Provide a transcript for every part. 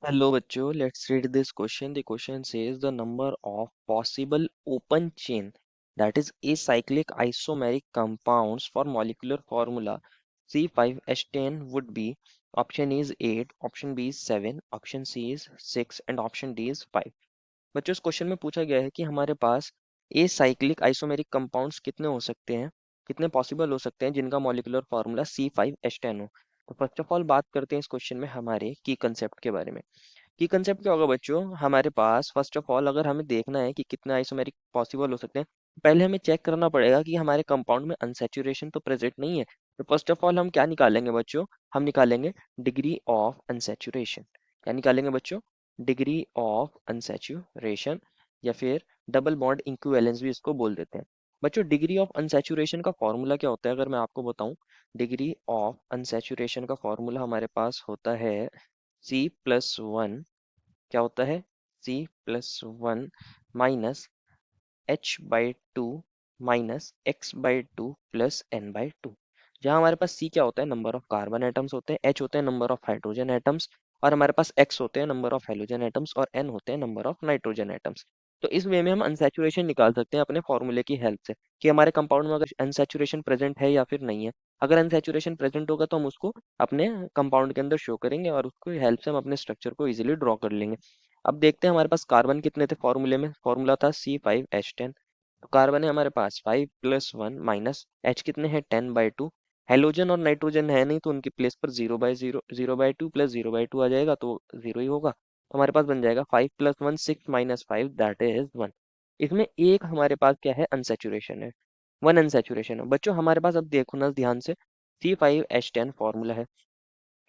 Hello बच्चों, let's read this question. The question says the number of possible open chain, that is acyclic isomeric compounds for molecular formula C5H10 would be option A is 8, option B is 7, option C is 6 and option D is 5. बच्चों इस question में पूछा गया है कि हमारे पास acyclic isomeric compounds कितने हो सकते हैं, कितने पॉसिबल हो सकते हैं जिनका मॉलिक्यूलर फार्मूला C5H10 हो। तो फर्स्ट ऑफ ऑल बात करते हैं इस क्वेश्चन में हमारे की कंसेप्ट के बारे में। की कंसेप्ट क्या होगा बच्चों, हमारे पास फर्स्ट ऑफ ऑल अगर हमें देखना है कि कितने आइसोमेरिक पॉसिबल हो सकते हैं, पहले हमें चेक करना पड़ेगा कि हमारे कंपाउंड में अनसैचुरेशन तो प्रेजेंट नहीं है। तो फर्स्ट ऑफ ऑल हम क्या निकालेंगे बच्चों, हम निकालेंगे डिग्री ऑफ अनसैचुरेशन। क्या निकालेंगे बच्चों? डिग्री ऑफ अनसैचुरेशन, या फिर डबल बॉन्ड इक्विवेलेंस भी इसको बोल देते हैं। बच्चों डिग्री ऑफ अनसैचुरेशन का फॉर्मूला क्या होता है अगर मैं आपको बताऊं, डिग्री ऑफ अनसैचुरेशन का फॉर्मूला हमारे पास होता है C+1। क्या होता है? C+1 minus H/2 minus X/2 plus N/2। जहाँ हमारे पास C क्या होता है, नंबर ऑफ कार्बन एटम्स होते हैं, H होते हैं नंबर ऑफ हाइड्रोजन एटम्स, और हमारे पास X होते हैं नंबर ऑफ हेलोजन एटम्स, और N होते हैं नंबर ऑफ नाइट्रोजन एटम्स। तो इस वे में हम अनसैचुरेशन निकाल सकते हैं अपने फॉर्मूले की हेल्प से कि हमारे कंपाउंड में अगर अनसैचुरेशन प्रेजेंट है या फिर नहीं है। अगर अनसैचुरेशन प्रेजेंट होगा तो हम उसको अपने कंपाउंड के अंदर शो करेंगे और उसको हेल्प से हम अपने स्ट्रक्चर को इजीली ड्रॉ कर लेंगे। अब देखते हैं हमारे पास कार्बन कितने थे फॉर्मूले में, फॉर्मूला था C5H10। तो कार्बन है हमारे पास 5+1 माइनस H कितने हैं 10/2। हेलोजन और नाइट्रोजन है नहीं तो उनकी प्लेस पर 0/0 0/2 प्लस 0/2 आ जाएगा तो 0 ही होगा। तो हमारे पास बन जाएगा 5+1 6 माइनस 5 दैट इज 1। इसमें एक हमारे पास क्या है, अनसेचुरेशन है, वन अनसेचुरेशन है। बच्चों हमारे पास अब देखो ना ध्यान से, C5H10 फॉर्मूला है,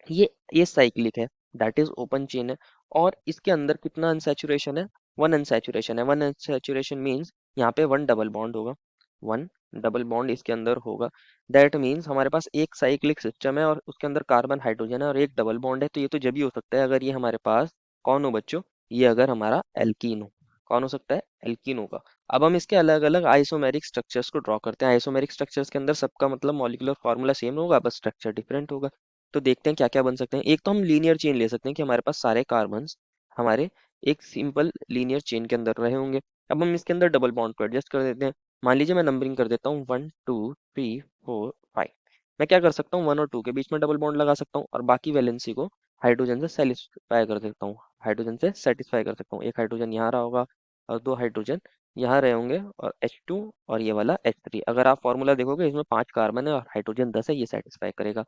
ये साइक्लिक है, दैट इज ओपन चेन है, और इसके अंदर कितना अनसैचुरेशन है, वन अनसैचुरेशन है। वन अनसैचुरेशन मीन्स यहाँ पे वन डबल बॉन्ड होगा, वन डबल बॉन्ड इसके अंदर होगा। दैट मीन्स हमारे पास एक साइक्लिक सिस्टम है और उसके अंदर कार्बन हाइड्रोजन है और एक डबल बॉन्ड है। तो ये तो जब भी हो सकता है अगर ये हमारे पास कौन हो बच्चों, ये अगर हमारा एल्कीन हो। कौन हो सकता है? एल्कीन होगा। अब हम इसके अलग अलग आइसोमेरिक स्ट्रक्चर्स को ड्रॉ करते हैं। आइसोमेरिक स्ट्रक्चर्स के अंदर सबका मतलब मॉलिक्यूलर फार्मूला सेम होगा, बस स्ट्रक्चर डिफरेंट होगा। तो देखते हैं क्या क्या बन सकते हैं। एक तो हम लीनियर चेन ले सकते हैं कि हमारे पास सारे कार्बन्स हमारे एक सिंपल लीनियर चेन के अंदर रहे होंगे। अब हम इसके अंदर डबल बॉन्ड को एडजस्ट कर देते हैं। मान लीजिए मैं नंबरिंग कर देता हूँ 1 2 3 4 5। मैं क्या कर सकता हूँ, 1 और 2 के बीच में डबल बॉन्ड लगा सकता हूँ और बाकी वैलेंसी को हाइड्रोजन से सेटिस्फाई कर देता हूँ, हाइड्रोजन से सेटिस्फाई कर सकता हूँ। एक हाइड्रोजन यहाँ रहा होगा और दो हाइड्रोजन यहाँ रहे होंगे, और H2 और ये वाला H3। अगर आप फॉर्मूला देखोगे इसमें 5 कार्बन है और हाइड्रोजन 10 है, ये सेटिस्फाई करेगा।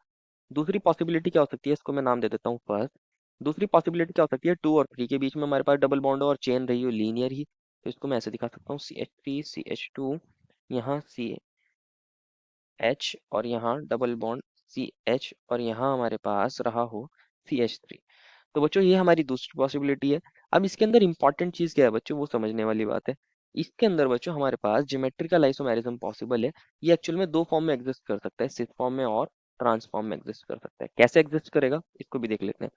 दूसरी पॉसिबिलिटी क्या हो सकती है, इसको मैं नाम दे देता हूँ फर्स्ट। दूसरी पॉसिबिलिटी क्या हो सकती है, 2 और 3 के बीच में हमारे पास डबल बॉन्ड हो और चेन रही हो लीनियर ही। तो इसको मैं ऐसे दिखा सकता हूँ CH3 CH2, यहाँ CH और यहाँ डबल बॉन्ड CH, और यहाँ हमारे पास रहा हो CH3। तो बच्चों ये हमारी दूसरी पॉसिबिलिटी है। अब इसके अंदर इंपॉर्टेंट चीज क्या है बच्चों, वो समझने वाली बात है। इसके अंदर बच्चों हमारे पास ज्योमेट्रिकल आइसोमेरिज्म पॉसिबल है। ये एक्चुअल में दो फॉर्म में एग्जिस्ट कर सकता है, सिस फॉर्म में और ट्रांसफॉर्म में एग्जिस्ट कर सकता है। कैसे एग्जिस्ट करेगा इसको भी देख लेते हैं।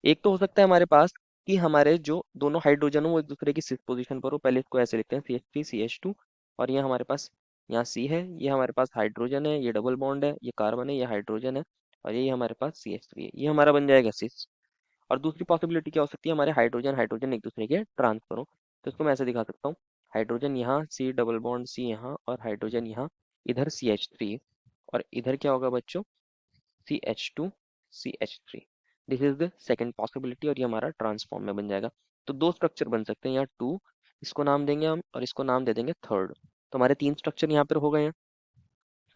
एक तो हो सकता है हमारे पास कि हमारे जो दोनों हाइड्रोजन हो वो एक दूसरे की सिस पोजीशन पर हो। पहले इसको ऐसे लिखते हैं CH3 CH2, और ये हमारे पास यहाँ C है, ये हमारे पास हाइड्रोजन है, ये डबल बॉन्ड है, ये कार्बन है, ये हाइड्रोजन है, और ये हमारे पास CH3 है, ये हमारा बन जाएगा सिस। और दूसरी पॉसिबिलिटी क्या हो सकती है, हमारे हाइड्रोजन हाइड्रोजन एक दूसरे के ट्रांसफर हो। तो इसको मैं ऐसे दिखा सकता हूँ, हाइड्रोजन यहाँ C डबल बॉन्ड C यहाँ, और हाइड्रोजन यहाँ, इधर CH3, और इधर क्या होगा बच्चों, CH2 CH3। This is the second possibility, और ये हमारा ट्रांसफॉर्म में बन जाएगा। तो दो स्ट्रक्चर बन सकते हैं यहाँ, टू, इसको नाम देंगे हम और इसको नाम दे देंगे थर्ड। तो हमारे तीन स्ट्रक्चर यहाँ पर हो गए हैं।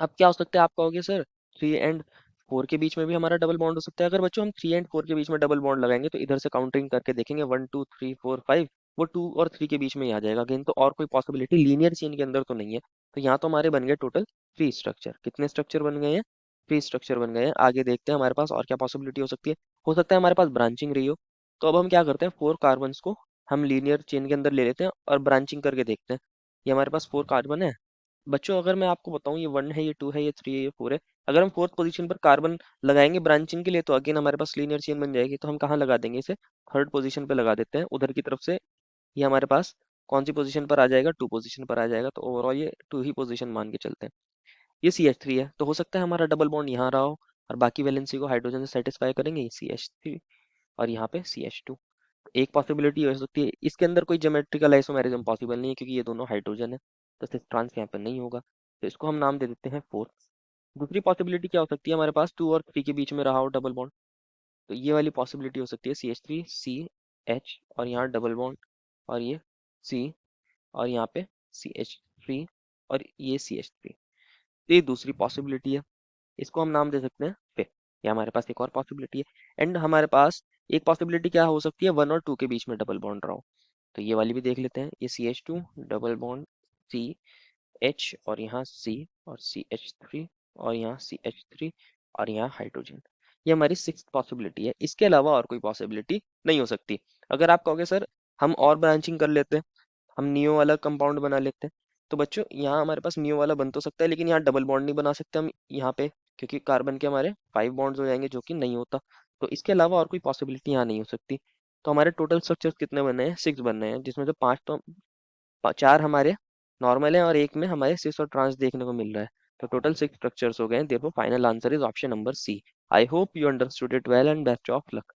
अब क्या हो सकता है, आप कहोगे सर 3 और 4 के बीच में भी हमारा डबल बॉन्ड हो सकता है। अगर बच्चों हम 3 और 4 के बीच में डबल बॉन्ड लगाएंगे तो इधर से काउंटिंग करके देखेंगे 1 2 3 4 5, वो 2 और 3 के बीच में ही आ जाएगा अगेन। तो और कोई पॉसिबिलिटी लीनियर चेन के अंदर तो नहीं है। तो यहाँ तो हमारे बन गए टोटल 3 स्ट्रक्चर। कितने स्ट्रक्चर बन गए हैं? 3 स्ट्रक्चर बन गए हैं। आगे देखते हैं हमारे पास और क्या पॉसिबिलिटी हो सकती है। हो सकता है हमारे पास ब्रांचिंग रही हो। तो अब हम क्या करते हैं, 4 कार्बन्स को हम लीनियर चेन के अंदर ले लेते हैं और ब्रांचिंग करके देखते हैं। ये हमारे पास 4 कार्बन है बच्चों। अगर मैं आपको बताऊं, ये 1 है, ये 2 है, ये 3 है, ये 4 है। अगर हम फोर्थ पोजीशन पर कार्बन लगाएंगे ब्रांचिंग के लिए तो अगेन हमारे पास लीनियर चेन बन जाएगी। तो हम कहाँ लगा देंगे इसे, थर्ड पोजीशन पे लगा देते हैं उधर की तरफ से। ये हमारे पास कौन सी पोजीशन पर आ जाएगा, 2 पोजीशन पर आ जाएगा। तो ओवरऑल ये 2 ही पोजीशन मान के चलते हैं। ये CH3 है, तो हो सकता है हमारा डबल बॉन्ड यहाँ रहा हो और बाकी वैलेंसी को हाइड्रोजन से सेटिस्फाई करेंगे, ये CH3 और यहाँ पे CH2। एक पॉसिबिलिटी हो सकती है इसके अंदर कोई ज्योमेट्रिकल आइसोमेरिज्म पॉसिबल नहीं है क्योंकि ये दोनों हाइड्रोजन है, तो सिक्स ट्रांस यहाँ पर नहीं होगा, तो इसको हम नाम दे देते हैं फोर। दूसरी पॉसिबिलिटी क्या हो सकती है, हमारे पास टू और थ्री के बीच में रहा हो डबल बॉन्ड, तो ये वाली पॉसिबिलिटी हो सकती है C H three C H और यहाँ डबल बॉन्ड, और ये सी और यहाँ पे सी एच थ्री और ये सी एच थ्री, ये दूसरी पॉसिबिलिटी है, इसको हम नाम दे सकते हैं फिर। ये हमारे पास एक और पॉसिबिलिटी है। एंड हमारे पास एक पॉसिबिलिटी क्या हो सकती है, वन और टू के बीच में डबल बॉन्ड रहा हो, तो ये वाली भी देख लेते हैं। ये C H two double bond C H और यहाँ सी और सी एच थ्री और यहाँ सी एच थ्री और यहाँ हाइड्रोजन, ये हमारी सिक्स पॉसिबिलिटी है। इसके अलावा और कोई पॉसिबिलिटी नहीं हो सकती। अगर आप कहोगे सर हम और ब्रांचिंग कर लेते हैं, हम नियो वाला कंपाउंड बना लेते हैं, तो बच्चों यहाँ हमारे पास नियो वाला बन तो सकता है लेकिन यहाँ डबल बॉन्ड नहीं बना सकते हम यहाँ पे, क्योंकि कार्बन के हमारे फाइव बॉन्ड्स हो जाएंगे जो कि नहीं होता। तो इसके अलावा और कोई पॉसिबिलिटी यहाँ नहीं हो सकती। तो हमारे टोटल स्ट्रक्चर्स कितने बने हैं, सिक्स बनने हैं, जिसमें से पांच तो चार हमारे नॉर्मल है और एक में हमारे सिस और ट्रांस देखने को मिल रहा है। तो टोटल सिक्स स्ट्रक्चर्स हो गए हैं, therefore final answer is option number C. I hope you understood it well and best of luck.